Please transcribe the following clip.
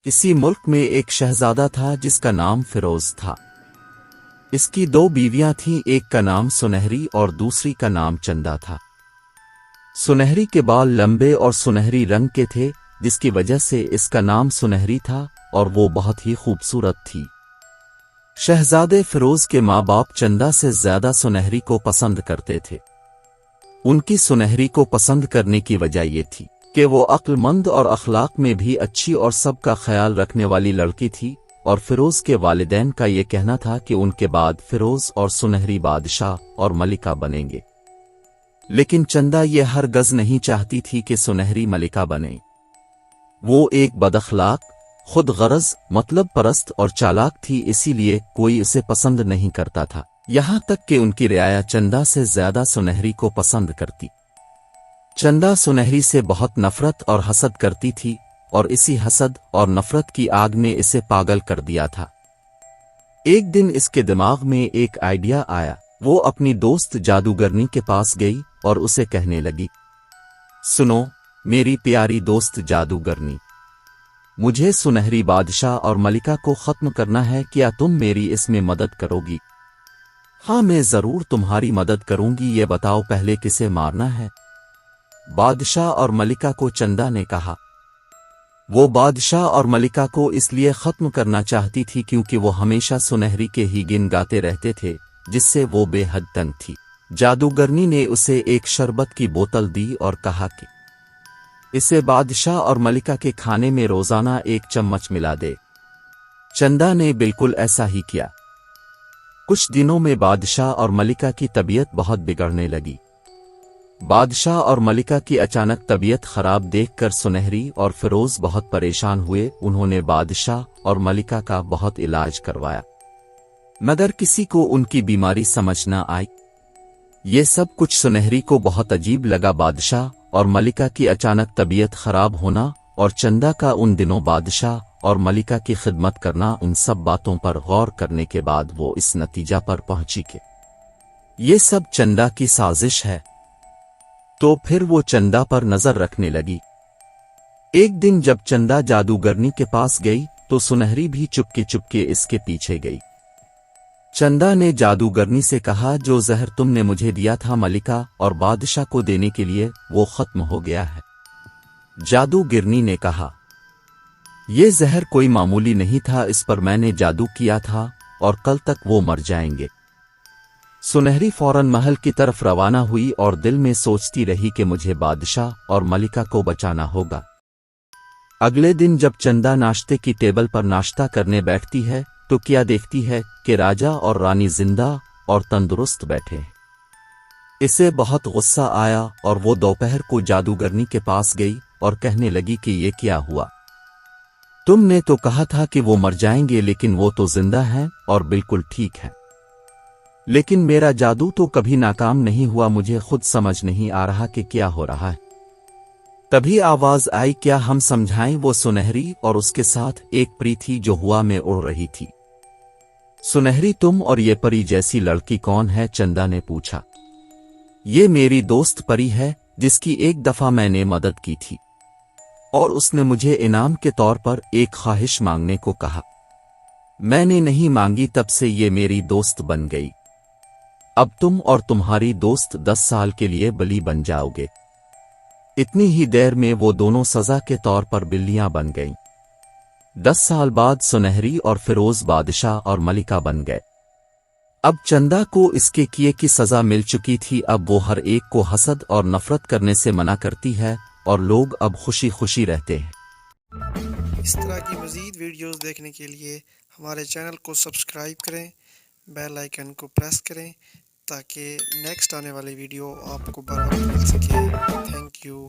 किसी मुल्क में एक शहजादा था जिसका नाम फिरोज था। इसकी दो बीवियां थीं, एक का नाम सुनहरी और दूसरी का नाम चंदा था। सुनहरी के बाल लंबे और सुनहरी रंग के थे, जिसकी वजह से इसका नाम सुनहरी था और वो बहुत ही खूबसूरत थी। शहजादे फिरोज के माँ बाप चंदा से ज्यादा सुनहरी को पसंद करते थे। उनकी सुनहरी को पसंद करने की वजह ये थी कि वो अक्लमंद और अखलाक में भी अच्छी और सबका ख्याल रखने वाली लड़की थी, और फिरोज के वालिदैन का ये कहना था कि उनके बाद फिरोज और सुनहरी बादशाह और मलिका बनेंगे। लेकिन चंदा ये हरगज नहीं चाहती थी कि सुनहरी मलिका बने। वो एक बदअखलाक, खुद गरज, मतलब परस्त और चालाक थी, इसीलिए कोई उसे पसंद नहीं करता था। यहां तक कि उनकी रियाया चंदा से ज्यादा सुनहरी को पसंद करती। चंदा सुनहरी से बहुत नफरत और हसद करती थी, और इसी हसद और नफरत की आग ने इसे पागल कर दिया था। एक दिन इसके दिमाग में एक आइडिया आया। वो अपनी दोस्त जादूगरनी के पास गई और उसे कहने लगी, सुनो मेरी प्यारी दोस्त जादूगरनी, मुझे सुनहरी बादशाह और मलिका को खत्म करना है, क्या तुम मेरी इसमें मदद करोगी? हाँ, मैं जरूर तुम्हारी मदद करूंगी, ये बताओ पहले किसे मारना है? बादशाह और मलिका को चंदा ने कहा। वो बादशाह और मलिका को इसलिए खत्म करना चाहती थी क्योंकि वो हमेशा सुनहरी के ही गिन गाते रहते थे, जिससे वो बेहद तंग थी। जादूगरनी ने उसे एक शरबत की बोतल दी और कहा कि इसे बादशाह और मलिका के खाने में रोजाना 1 चम्मच मिला दे। चंदा ने बिल्कुल ऐसा ही किया। कुछ दिनों में बादशाह और मलिका की तबीयत बहुत बिगड़ने लगी। बादशाह और मलिका की अचानक तबीयत खराब देखकर सुनहरी और फिरोज बहुत परेशान हुए। उन्होंने बादशाह और मलिका का बहुत इलाज करवाया, मगर किसी को उनकी बीमारी समझ न आई। ये सब कुछ सुनहरी को बहुत अजीब लगा। बादशाह और मलिका की अचानक तबीयत खराब होना और चंदा का उन दिनों बादशाह और मलिका की खिदमत करना, उन सब बातों पर गौर करने के बाद वो इस नतीजा पर पहुंची कि ये सब चंदा की साजिश है। तो फिर वो चंदा पर नजर रखने लगी। एक दिन जब चंदा जादूगरनी के पास गई तो सुनहरी भी चुपके चुपके इसके पीछे गई। चंदा ने जादूगरनी से कहा, जो जहर तुमने मुझे दिया था मलिका और बादशाह को देने के लिए, वो खत्म हो गया है। जादूगरनी ने कहा, ये जहर कोई मामूली नहीं था, इस पर मैंने जादू किया था और कल तक वो मर जाएंगे। सुनहरी फौरन महल की तरफ रवाना हुई और दिल में सोचती रही कि मुझे बादशाह और मलिका को बचाना होगा। अगले दिन जब चंदा नाश्ते की टेबल पर नाश्ता करने बैठती है तो क्या देखती है कि राजा और रानी जिंदा और तंदुरुस्त बैठे हैं। इसे बहुत गुस्सा आया और वो दोपहर को जादूगरनी के पास गई और कहने लगी कि ये क्या हुआ? तुमने तो कहा था कि वो मर जाएंगे, लेकिन वो तो जिंदा हैं और बिल्कुल ठीक है। लेकिन मेरा जादू तो कभी नाकाम नहीं हुआ, मुझे खुद समझ नहीं आ रहा कि क्या हो रहा है। तभी आवाज आई, क्या हम समझाएं? वो सुनहरी और उसके साथ एक परी थी जो हवा में उड़ रही थी। सुनहरी, तुम और ये परी जैसी लड़की कौन है? चंदा ने पूछा। ये मेरी दोस्त परी है, जिसकी एक दफा मैंने मदद की थी और उसने मुझे इनाम के तौर पर एक ख्वाहिश मांगने को कहा। मैंने नहीं मांगी, तब से ये मेरी दोस्त बन गई। अब तुम और तुम्हारी दोस्त 10 साल के लिए बली बन जाओगे। इतनी ही देर में वो दोनों सजा के तौर पर बिल्लियां बन गईं। 10 साल बाद सुनहरी और फिरोज बादशाह और मलिका बन गए। अब चंदा को इसके किए की सजा मिल चुकी थी। अब वो हर एक को हसद और नफरत करने से मना करती है और लोग अब खुशी खुशी रहते हैं। इस तरह की मज़ीद वीडियोस देखने के लिए हमारे चैनल को सब्सक्राइब करें, बेल आइकन को प्रेस करें ताकि नेक्स्ट आने वाली वीडियो आपको बराबर मिल सके। Thank you.